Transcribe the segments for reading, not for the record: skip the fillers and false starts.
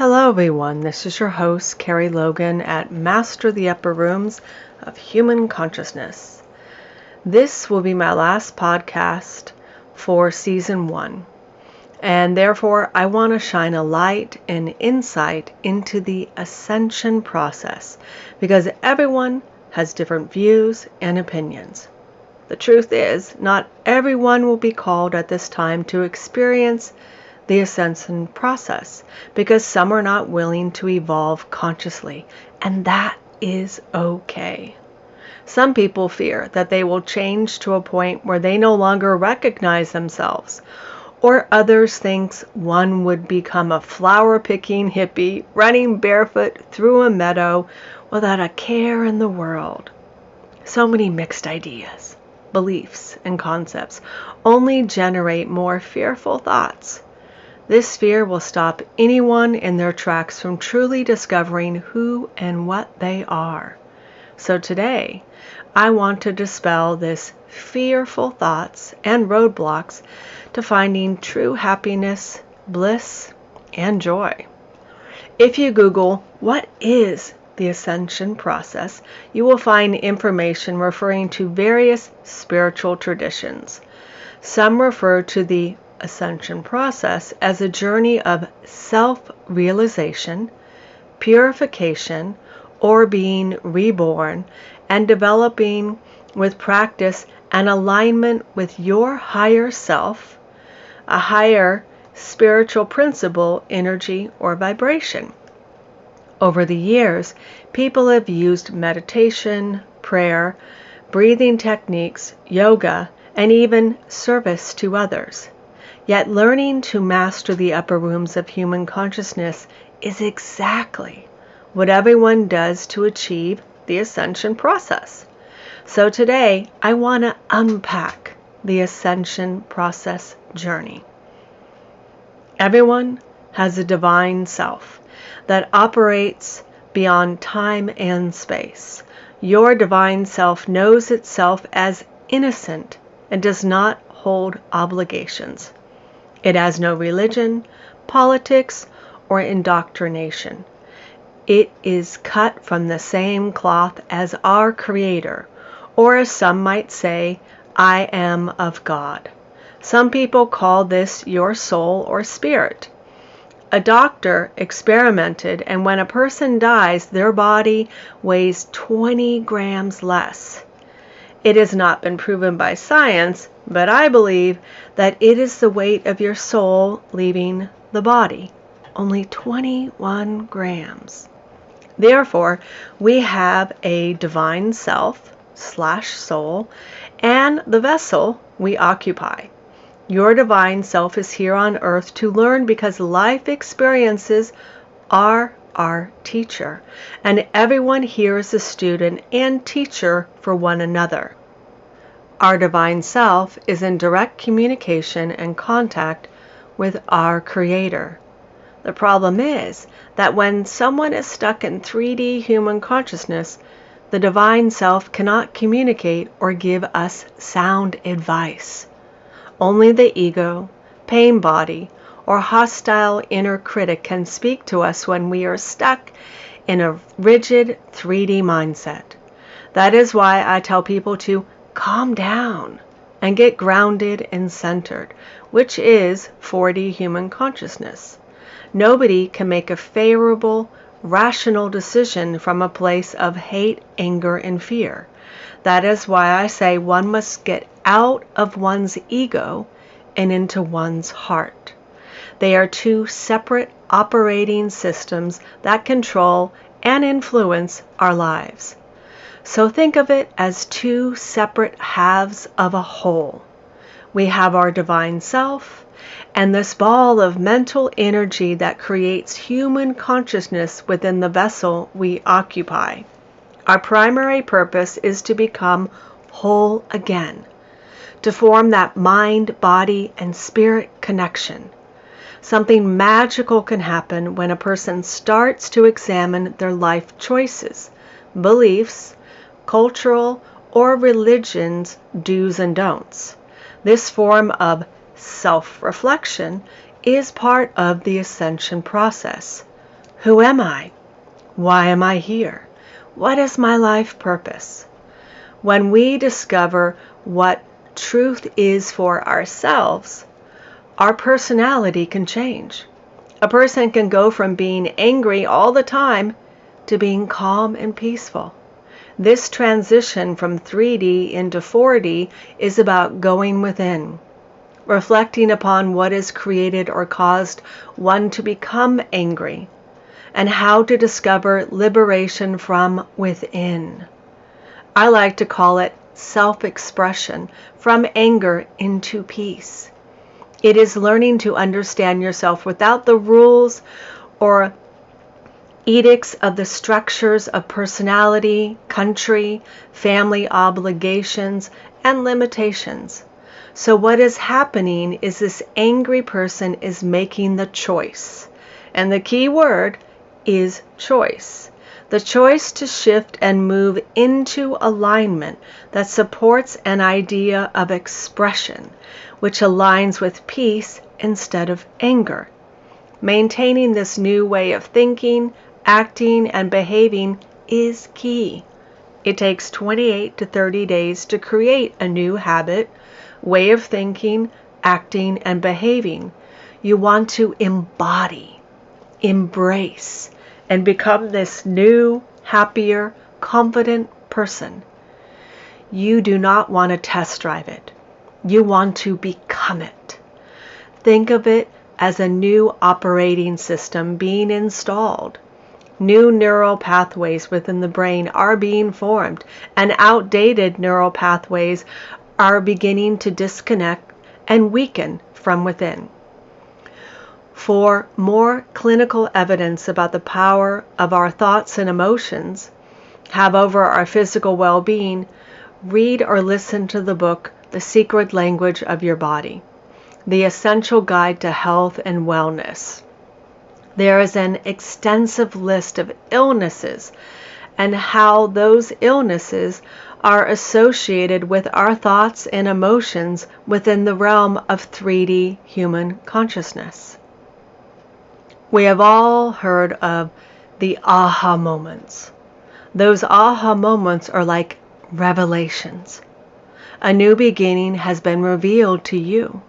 Hello everyone, this is your host Carrie Logan at Master the Upper Rooms of Human Consciousness. This will be my last podcast for Season 1, and therefore I want to shine a light and insight into the ascension process because everyone has different views and opinions. The truth is, not everyone will be called at this time to experience the ascension process because some are not willing to evolve consciously, and that is okay. Some people fear that they will change to a point where they no longer recognize themselves, or others think one would become a flower-picking hippie running barefoot through a meadow without a care in the world. So many mixed ideas, beliefs, and concepts only generate more fearful thoughts. This fear will stop anyone in their tracks from truly discovering who and what they are. So today, I want to dispel this fearful thoughts and roadblocks to finding true happiness, bliss, and joy. If you Google, what is the ascension process, you will find information referring to various spiritual traditions. Some refer to the ascension process as a journey of self-realization, purification, or being reborn and developing with practice and alignment with your higher self, a higher spiritual principle, energy, or vibration. Over the years, people have used meditation, prayer, breathing techniques, yoga, and even service to others. Yet learning to master the upper rooms of human consciousness is exactly what everyone does to achieve the ascension process. So today, I want to unpack the ascension process journey. Everyone has a divine self that operates beyond time and space. Your divine self knows itself as innocent and does not hold obligations. It has no religion, politics, or indoctrination. It is cut from the same cloth as our Creator, or as some might say, I am of God. Some people call this your soul or spirit. A doctor experimented, and when a person dies, their body weighs 20 grams less. It has not been proven by science, but I believe that it is the weight of your soul leaving the body, only 21 grams. Therefore, we have a divine self/soul and the vessel we occupy. Your divine self is here on earth to learn because life experiences are our teacher, and everyone here is a student and teacher for one another. Our divine self is in direct communication and contact with our Creator. The problem is that when someone is stuck in 3D human consciousness, the divine self cannot communicate or give us sound advice. Only the ego, pain body, or hostile inner critic can speak to us when we are stuck in a rigid 3D mindset. That is why I tell people to calm down and get grounded and centered, which is 4D human consciousness. Nobody can make a favorable, rational decision from a place of hate, anger, and fear. That is why I say one must get out of one's ego and into one's heart. They are two separate operating systems that control and influence our lives. So think of it as two separate halves of a whole. We have our divine self and this ball of mental energy that creates human consciousness within the vessel we occupy. Our primary purpose is to become whole again, to form that mind, body, and spirit connection. Something magical can happen when a person starts to examine their life choices, beliefs, cultural or religion's do's and don'ts. This form of self-reflection is part of the ascension process. Who am I? Why am I here? What is my life purpose? When we discover what truth is for ourselves, our personality can change. A person can go from being angry all the time to being calm and peaceful. This transition from 3D into 4D is about going within, reflecting upon what has created or caused one to become angry, and how to discover liberation from within. I like to call it self-expression, from anger into peace. It is learning to understand yourself without the rules or edicts of the structures of personality, country, family obligations, and limitations. So what is happening is this angry person is making the choice. And the key word is choice. The choice to shift and move into alignment that supports an idea of expression, which aligns with peace instead of anger. Maintaining this new way of thinking, acting, and behaving is key. It takes 28 to 30 days to create a new habit, way of thinking, acting, and behaving. You want to embody, embrace, and become this new, happier, confident person. You do not want to test drive it. You want to become it. Think of it as a new operating system being installed. New neural pathways within the brain are being formed, and outdated neural pathways are beginning to disconnect and weaken from within. For more clinical evidence about the power of our thoughts and emotions have over our physical well-being, read or listen to the book, The Secret Language of Your Body, The Essential Guide to Health and Wellness. There is an extensive list of illnesses and how those illnesses are associated with our thoughts and emotions within the realm of 3D human consciousness. We have all heard of the aha moments. Those aha moments are like revelations. A new beginning has been revealed to you.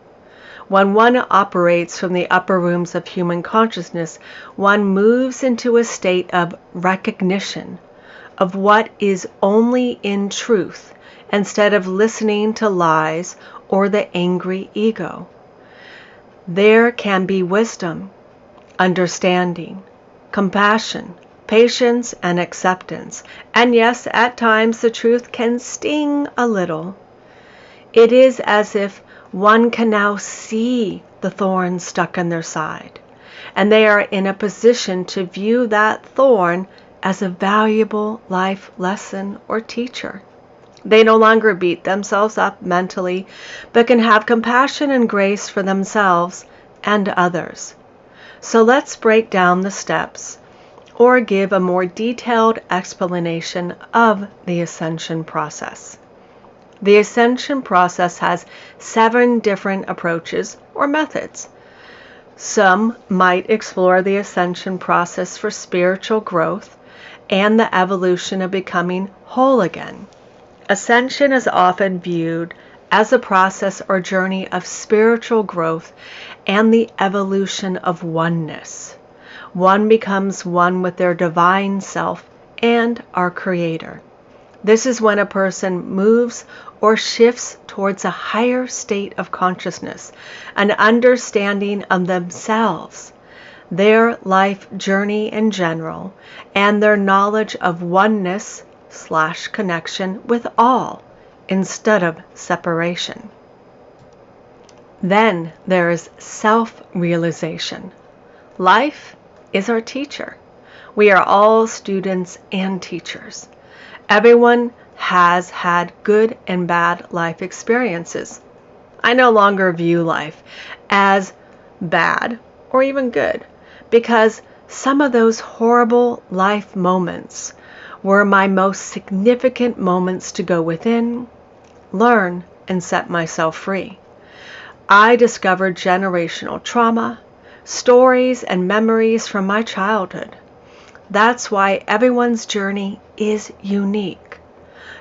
When one operates from the upper rooms of human consciousness, one moves into a state of recognition of what is only in truth, instead of listening to lies or the angry ego. There can be wisdom, understanding, compassion, patience, and acceptance. And yes, at times the truth can sting a little. It is as if one can now see the thorn stuck in their side, and they are in a position to view that thorn as a valuable life lesson or teacher. They no longer beat themselves up mentally, but can have compassion and grace for themselves and others. So let's break down the steps, or give a more detailed explanation of the ascension process. The ascension process has 7 different approaches or methods. Some might explore the ascension process for spiritual growth and the evolution of becoming whole again. Ascension is often viewed as a process or journey of spiritual growth and the evolution of oneness. One becomes one with their divine self and our Creator. This is when a person moves or shifts towards a higher state of consciousness, an understanding of themselves, their life journey in general, and their knowledge of oneness/connection with all, instead of separation. Then there is self-realization. Life is our teacher. We are all students and teachers. Everyone has had good and bad life experiences. I no longer view life as bad or even good, because some of those horrible life moments were my most significant moments to go within, learn, and set myself free. I discovered generational trauma, stories and memories from my childhood. That's why everyone's journey is unique.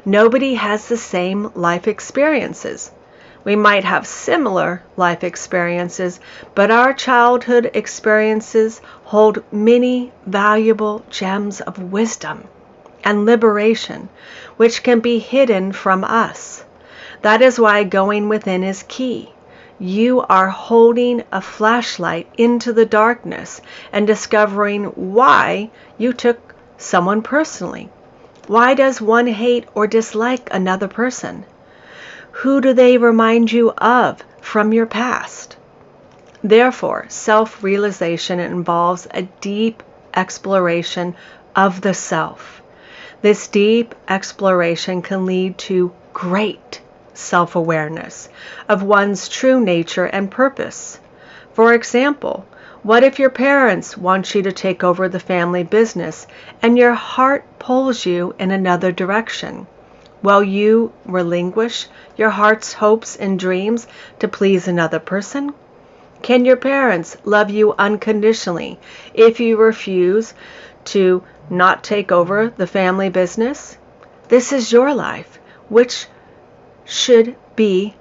Nobody has the same life experiences. We might have similar life experiences, but our childhood experiences hold many valuable gems of wisdom and liberation, which can be hidden from us. That is why going within is key. You are holding a flashlight into the darkness and discovering why you took someone personally. Why does one hate or dislike another person? Who do they remind you of from your past? Therefore, self-realization involves a deep exploration of the self. This deep exploration can lead to great self-awareness of one's true nature and purpose. For example, what if your parents want you to take over the family business and your heart pulls you in another direction? Will you relinquish your heart's hopes and dreams to please another person? Can your parents love you unconditionally if you refuse to not take over the family business? This is your life, which should be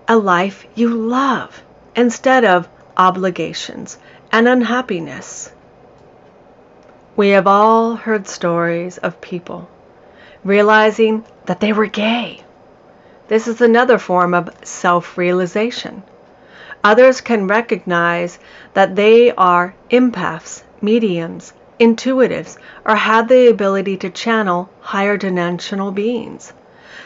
a life you love instead of obligations and unhappiness. We have all heard stories of people realizing that they were gay. This is another form of self-realization. Others can recognize that they are empaths, mediums, intuitives, or have the ability to channel higher dimensional beings.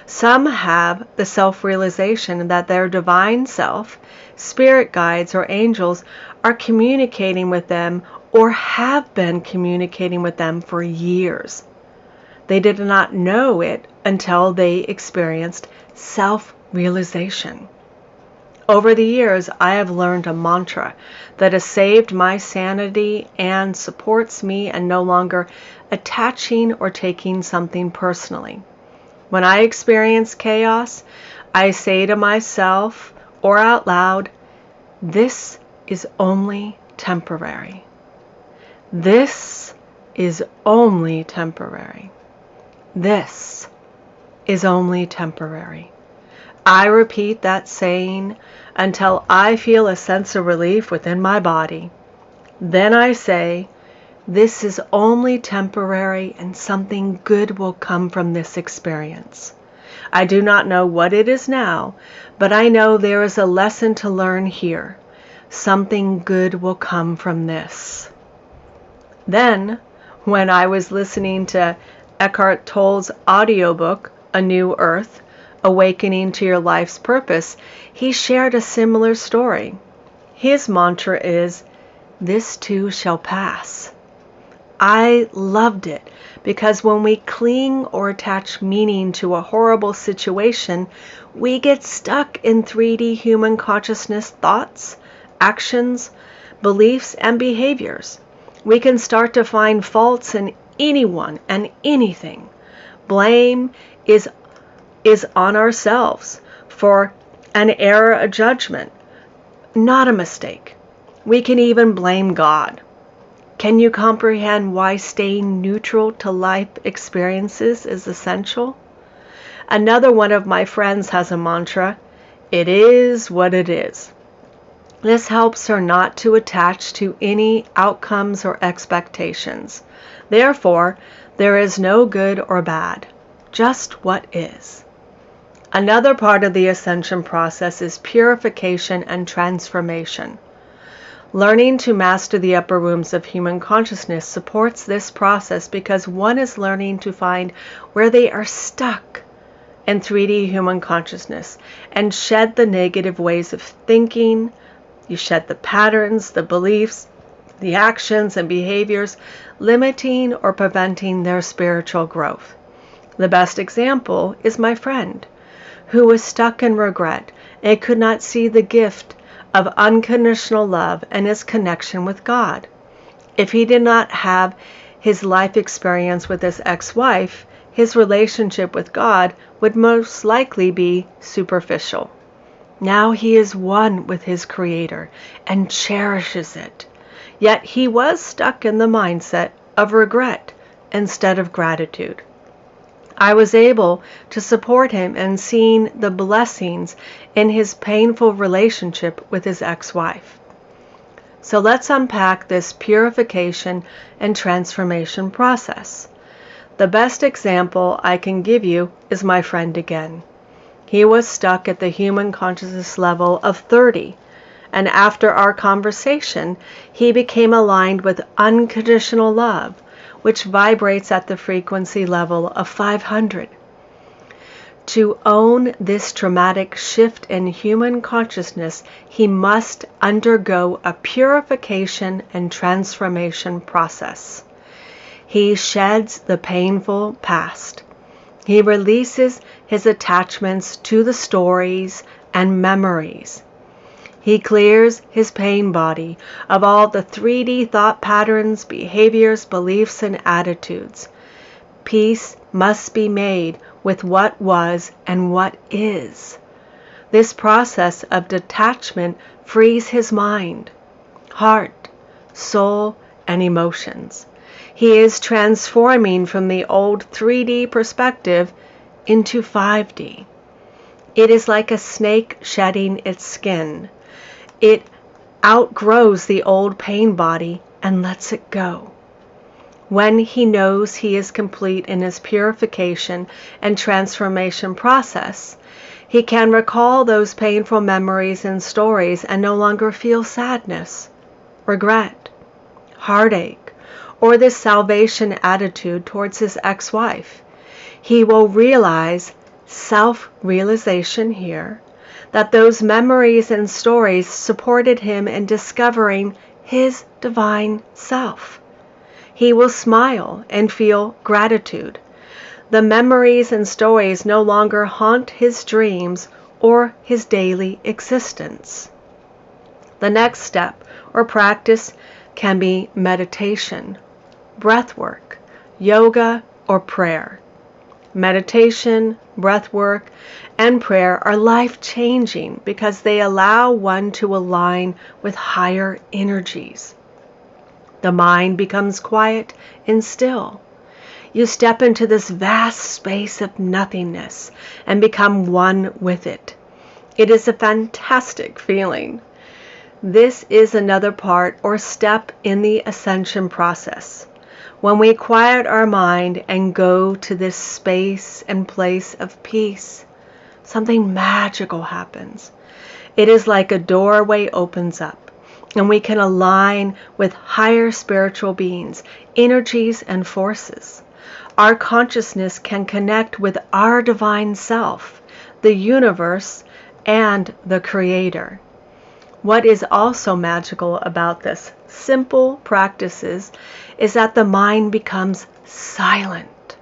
Some have the self-realization that their divine self, spirit guides, or angels are communicating with them or have been communicating with them for years. They did not know it until they experienced self-realization. Over the years, I have learned a mantra that has saved my sanity and supports me in no longer attaching or taking something personally. When I experience chaos, I say to myself or out loud, "This is only temporary. This is only temporary. This is only temporary." I repeat that saying until I feel a sense of relief within my body. Then I say, "This is only temporary and something good will come from this experience." I do not know what it is now, but I know there is a lesson to learn here. Something good will come from this. Then, when I was listening to Eckhart Tolle's audiobook, A New Earth, Awakening to Your Life's Purpose, he shared a similar story. His mantra is, "This too shall pass." I loved it because when we cling or attach meaning to a horrible situation, we get stuck in 3D human consciousness thoughts, actions, beliefs, and behaviors. We can start to find faults in anyone and anything. Blame is on ourselves for an error of judgment, not a mistake. We can even blame God. Can you comprehend why staying neutral to life experiences is essential? Another one of my friends has a mantra, "It is what it is." This helps her not to attach to any outcomes or expectations. Therefore, there is no good or bad, just what is. Another part of the ascension process is purification and transformation. Learning to master the upper rooms of human consciousness supports this process because one is learning to find where they are stuck in 3D human consciousness and shed the negative ways of thinking. You shed the patterns, the beliefs, the actions and behaviors limiting or preventing their spiritual growth. The best example is my friend, who was stuck in regret and could not see the gift of unconditional love and his connection with God. If he did not have his life experience with his ex-wife, his relationship with God would most likely be superficial. Now he is one with his Creator and cherishes it. Yet he was stuck in the mindset of regret instead of gratitude. I was able to support him in seeing the blessings in his painful relationship with his ex-wife. So let's unpack this purification and transformation process. The best example I can give you is my friend again. He was stuck at the human consciousness level of 30, and after our conversation, he became aligned with unconditional love, which vibrates at the frequency level of 500. To own this dramatic shift in human consciousness, he must undergo a purification and transformation process. He sheds the painful past. He releases his attachments to the stories and memories. He clears his pain body of all the 3D thought patterns, behaviors, beliefs, and attitudes. Peace must be made with what was and what is. This process of detachment frees his mind, heart, soul, and emotions. He is transforming from the old 3D perspective into 5D. It is like a snake shedding its skin. It outgrows the old pain body and lets it go. When he knows he is complete in his purification and transformation process, he can recall those painful memories and stories and no longer feel sadness, regret, heartache, or this salvation attitude towards his ex-wife. He will realize, self-realization here, that those memories and stories supported him in discovering his divine self. He will smile and feel gratitude. The memories and stories no longer haunt his dreams or his daily existence. The next step or practice can be meditation, breath work, yoga, or prayer. Meditation, breath work, and prayer are life-changing because they allow one to align with higher energies. The mind becomes quiet and still. You step into this vast space of nothingness and become one with it. It is a fantastic feeling. This is another part or step in the ascension process. When we quiet our mind and go to this space and place of peace, something magical happens. It is like a doorway opens up, and we can align with higher spiritual beings, energies, and forces. Our consciousness can connect with our divine self, the universe, and the Creator. What is also magical about this simple practices is that the mind becomes silent.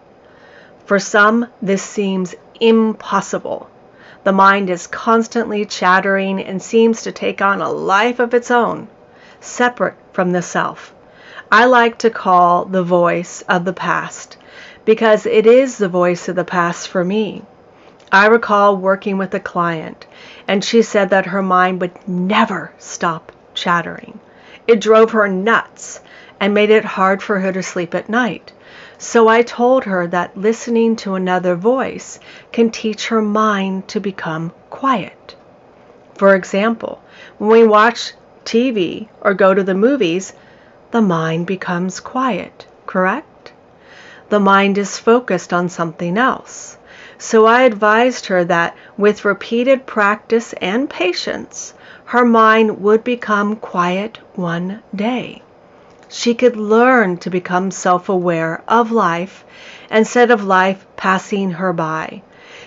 For some, this seems impossible. The mind is constantly chattering and seems to take on a life of its own, separate from the self. I like to call the voice of the past, because it is the voice of the past for me. I recall working with a client, and she said that her mind would never stop chattering. It drove her nuts and made it hard for her to sleep at night. So I told her that listening to another voice can teach her mind to become quiet. For example, when we watch TV or go to the movies, the mind becomes quiet, correct? The mind is focused on something else. So I advised her that with repeated practice and patience, her mind would become quiet one day. She could learn to become self-aware of life instead of life passing her by.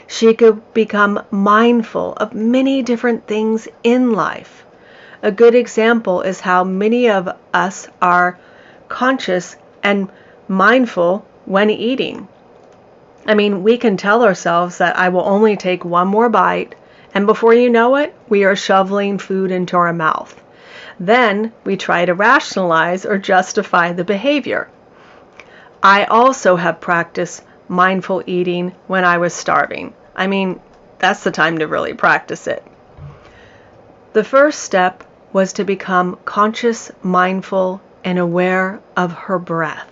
She could become mindful of many different things in life. A good example is how many of us are conscious and mindful when eating. I mean, we can tell ourselves that I will only take one more bite, and before you know it, we are shoveling food into our mouth. Then we try to rationalize or justify the behavior. I also have practiced mindful eating when I was starving. I mean, that's the time to really practice it. The first step was to become conscious, mindful, and aware of her breath.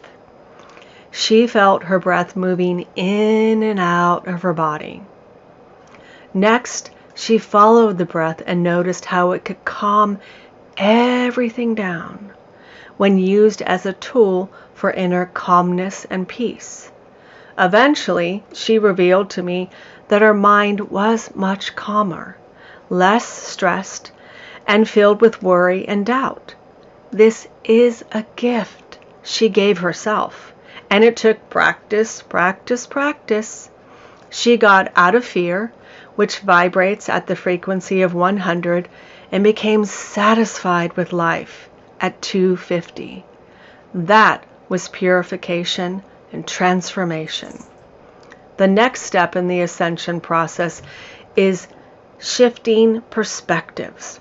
She felt her breath moving in and out of her body. Next, she followed the breath and noticed how it could calm everything down when used as a tool for inner calmness and peace. Eventually, she revealed to me that her mind was much calmer, less stressed, and filled with worry and doubt. This is a gift she gave herself, and it took practice, practice, practice. She got out of fear, which vibrates at the frequency of 100, and became satisfied with life at 250. That was purification and transformation. The next step in the ascension process is shifting perspectives.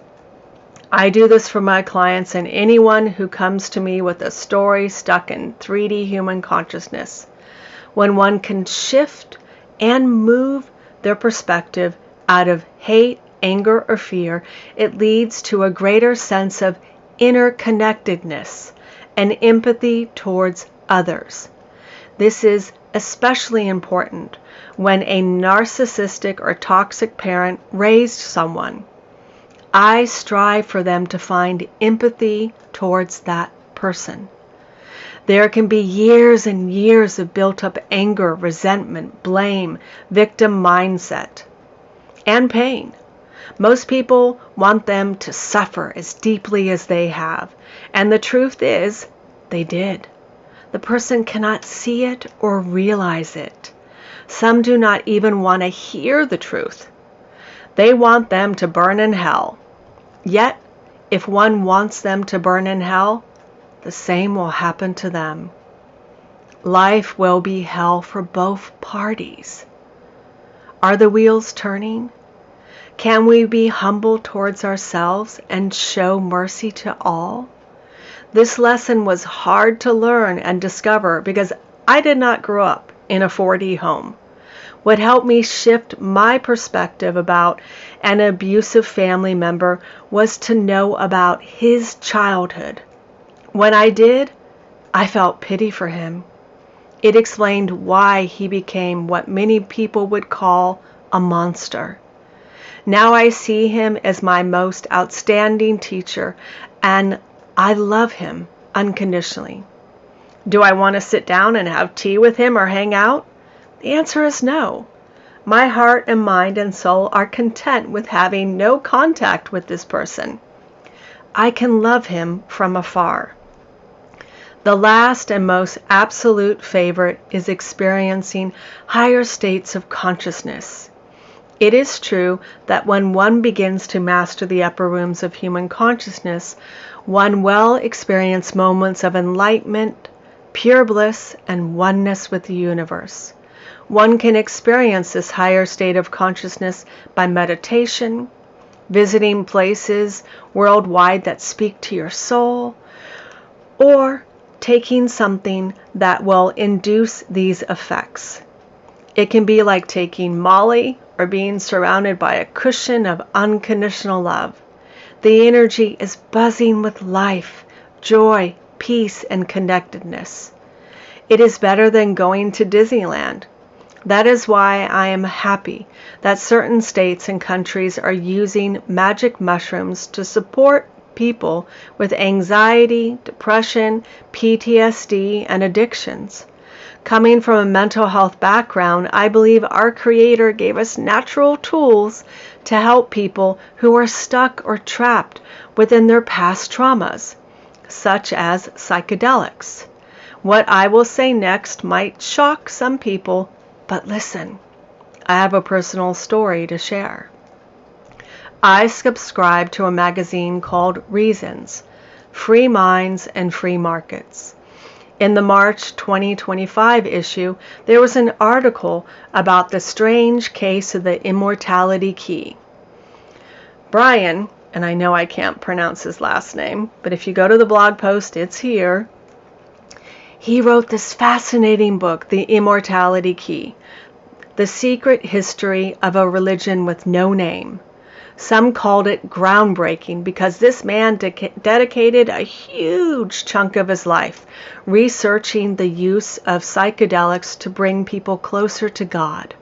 I do this for my clients and anyone who comes to me with a story stuck in 3D human consciousness. When one can shift and move their perspective out of hate, anger, or fear, it leads to a greater sense of interconnectedness and empathy towards others. This is especially important when a narcissistic or toxic parent raised someone. I strive for them to find empathy towards that person. There can be years and years of built-up anger, resentment, blame, victim mindset, and pain. Most people want them to suffer as deeply as they have, and the truth is, they did. The person cannot see it or realize it. Some do not even want to hear the truth. They want them to burn in hell. Yet, if one wants them to burn in hell, the same will happen to them. Life will be hell for both parties. Are the wheels turning? Can we be humble towards ourselves and show mercy to all? This lesson was hard to learn and discover because I did not grow up in a 4D home. What helped me shift my perspective about an abusive family member was to know about his childhood. When I did, I felt pity for him. It explained why he became what many people would call a monster. Now I see him as my most outstanding teacher, and I love him unconditionally. Do I want to sit down and have tea with him or hang out? The answer is no. My heart and mind and soul are content with having no contact with this person. I can love him from afar. The last and most absolute favorite is experiencing higher states of consciousness. It is true that when one begins to master the upper rooms of human consciousness, one will experience moments of enlightenment, pure bliss, and oneness with the universe. One can experience this higher state of consciousness by meditation, visiting places worldwide that speak to your soul, or taking something that will induce these effects. It can be like taking Molly or being surrounded by a cushion of unconditional love. The energy is buzzing with life, joy, peace, and connectedness. It is better than going to Disneyland. That is why I am happy that certain states and countries are using magic mushrooms to support people with anxiety, depression, PTSD, and addictions. Coming from a mental health background, I believe our Creator gave us natural tools to help people who are stuck or trapped within their past traumas, such as psychedelics. What I will say next might shock some people, but listen, I have a personal story to share. I subscribe to a magazine called Reasons, Free Minds and Free Markets. In the March 2025 issue, there was an article about the strange case of the immortality key. Brian, and I know I can't pronounce his last name, but if you go to the blog post, it's here. He wrote this fascinating book, The Immortality Key, The Secret History of a Religion with No Name. Some called it groundbreaking because this man dedicated a huge chunk of his life researching the use of psychedelics to bring people closer to God.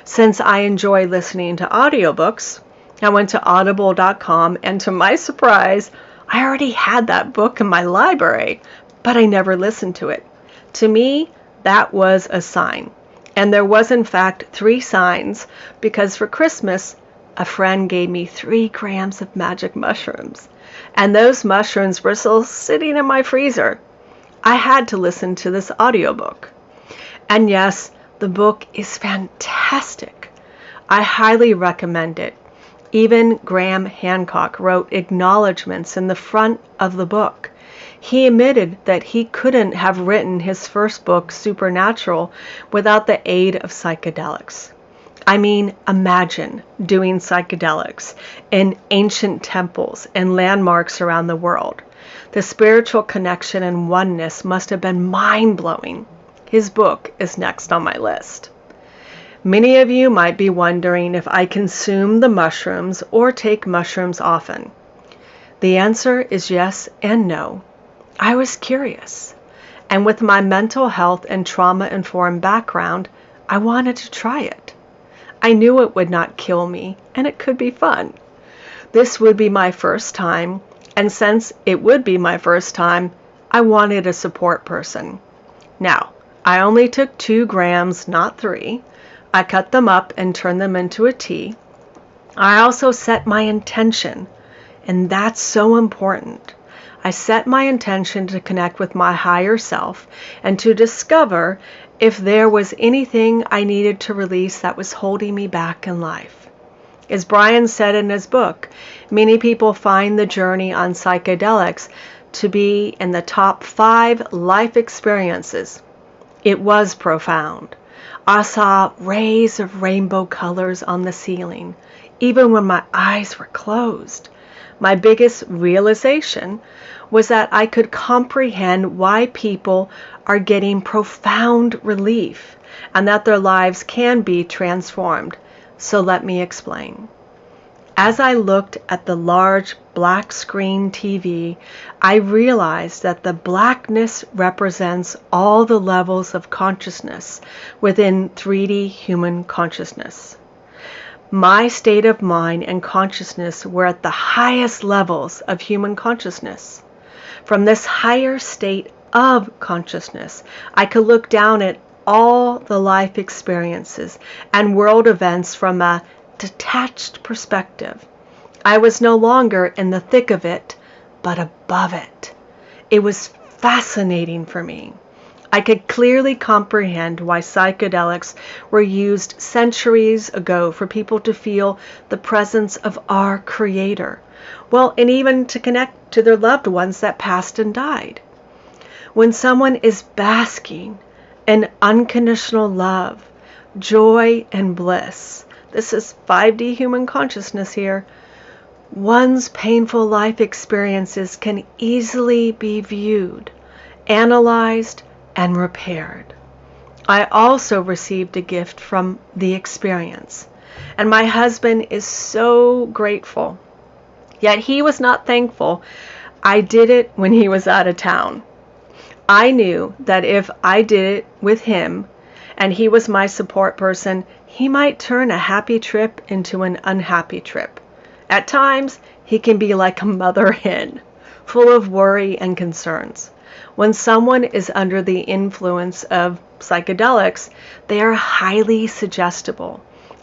Since I enjoy listening to audiobooks, I went to audible.com, and to my surprise, I already had that book in my library, but I never listened to it. To me, that was a sign. And there was in fact 3 signs, because for Christmas, a friend gave me 3 grams of magic mushrooms. And those mushrooms were still sitting in my freezer. I had to listen to this audiobook. And yes, the book is fantastic. I highly recommend it. Even Graham Hancock wrote acknowledgments in the front of the book. He admitted that he couldn't have written his first book, Supernatural, without the aid of psychedelics. I mean, imagine doing psychedelics in ancient temples and landmarks around the world. The spiritual connection and oneness must have been mind-blowing. His book is next on my list. Many of you might be wondering if I consume the mushrooms or take mushrooms often. The answer is yes and no. I was curious, and with my mental health and trauma-informed background, I wanted to try it. I knew it would not kill me, and it could be fun. This would be my first time, and since it would be my first time, I wanted a support person. Now, I only took 2 grams, not 3. I cut them up and turned them into a tea. I also set my intention, and that's so important. I set my intention to connect with my higher self and to discover if there was anything I needed to release that was holding me back in life. As Brian said in his book, many people find the journey on psychedelics to be in the top 5 life experiences. It was profound. I saw rays of rainbow colors on the ceiling, even when my eyes were closed. My biggest realization was that I could comprehend why people are getting profound relief and that their lives can be transformed. So let me explain. As I looked at the large black screen TV, I realized that the blackness represents all the levels of consciousness within 3D human consciousness. My state of mind and consciousness were at the highest levels of human consciousness. From this higher state of consciousness, I could look down at all the life experiences and world events from a detached perspective. I was no longer in the thick of it, but above it. It was fascinating for me. I could clearly comprehend why psychedelics were used centuries ago for people to feel the presence of our Creator. Well, and even to connect to their loved ones that passed and died. When someone is basking in unconditional love, joy, and bliss, this is 5D human consciousness here, one's painful life experiences can easily be viewed, analyzed, and repaired. I also received a gift from the experience, and my husband is so grateful. Yet he was not thankful I did it when he was out of town. I knew that if I did it with him, and he was my support person, he might turn a happy trip into an unhappy trip. At times, he can be like a mother hen, full of worry and concerns. When someone is under the influence of psychedelics, they are highly suggestible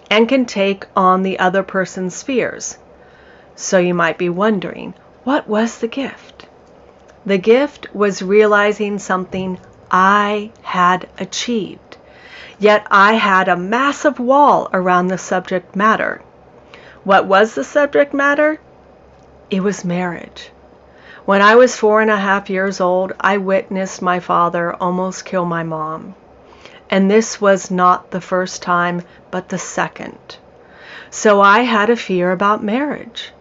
and can take on the other person's fears. So you might be wondering, what was the gift? The gift was realizing something I had achieved, yet I had a massive wall around the subject matter. What was the subject matter? It was marriage. When I was 4.5 years old, I witnessed my father almost kill my mom. And this was not the first time, but the second. So I had a fear about marriage.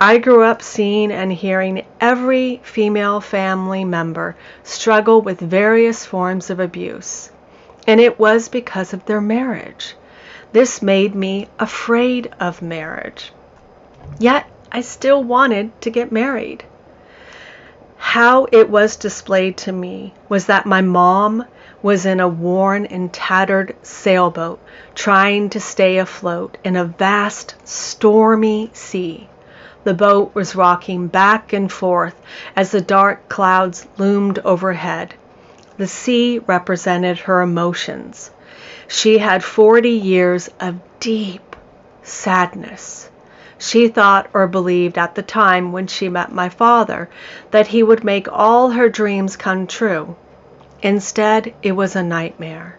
I grew up seeing and hearing every female family member struggle with various forms of abuse. And it was because of their marriage. This made me afraid of marriage. Yet I still wanted to get married. How it was displayed to me was that my mom was in a worn and tattered sailboat trying to stay afloat in a vast, stormy sea. The boat was rocking back and forth as the dark clouds loomed overhead. The sea represented her emotions. She had 40 years of deep sadness. She thought or believed at the time when she met my father that he would make all her dreams come true. Instead, it was a nightmare.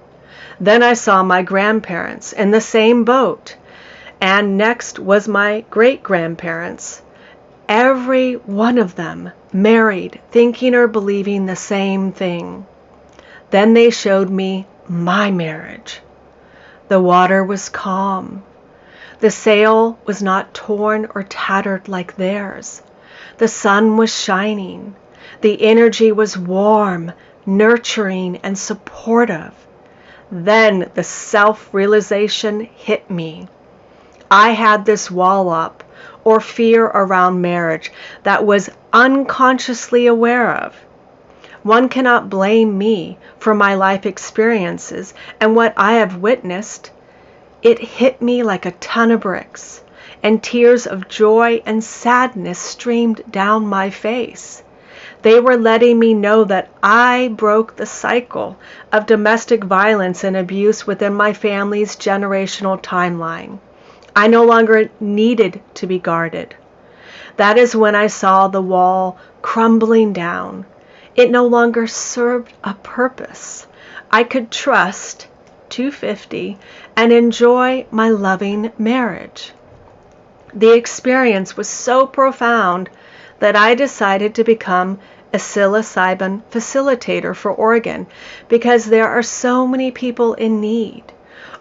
Then I saw my grandparents in the same boat, and next was my great-grandparents. Every one of them married, thinking or believing the same thing. Then they showed me my marriage. The water was calm. The sail was not torn or tattered like theirs. The sun was shining. The energy was warm, nurturing, and supportive. Then the self-realization hit me. I had this wall up, or fear around marriage, that was unconsciously aware of. One cannot blame me for my life experiences and what I have witnessed. It hit me like a ton of bricks, and tears of joy and sadness streamed down my face. They were letting me know that I broke the cycle of domestic violence and abuse within my family's generational timeline. I no longer needed to be guarded. That is when I saw the wall crumbling down. It no longer served a purpose. I could trust 250 and enjoy my loving marriage. The experience was so profound that I decided to become a psilocybin facilitator for Oregon because there are so many people in need.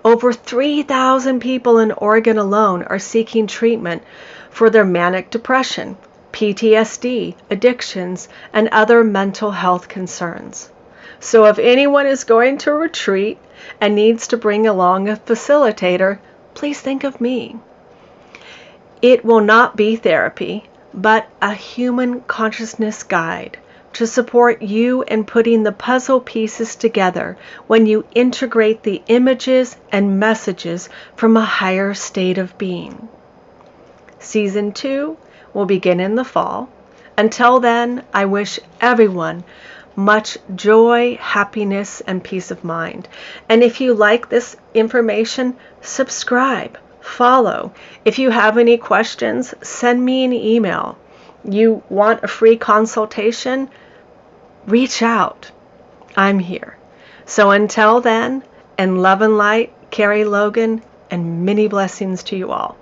Over 3,000 people in Oregon alone are seeking treatment for their manic depression, PTSD, addictions, and other mental health concerns. So if anyone is going to a retreat and needs to bring along a facilitator, please think of me. It will not be therapy, but a human consciousness guide to support you in putting the puzzle pieces together when you integrate the images and messages from a higher state of being. Season 2 will begin in the fall. Until then, I wish everyone much joy, happiness, and peace of mind. And if you like this information, subscribe, follow. If you have any questions, send me an email. You want a free consultation? Reach out. I'm here. So until then, in love and light, Carrie Logan, and many blessings to you all.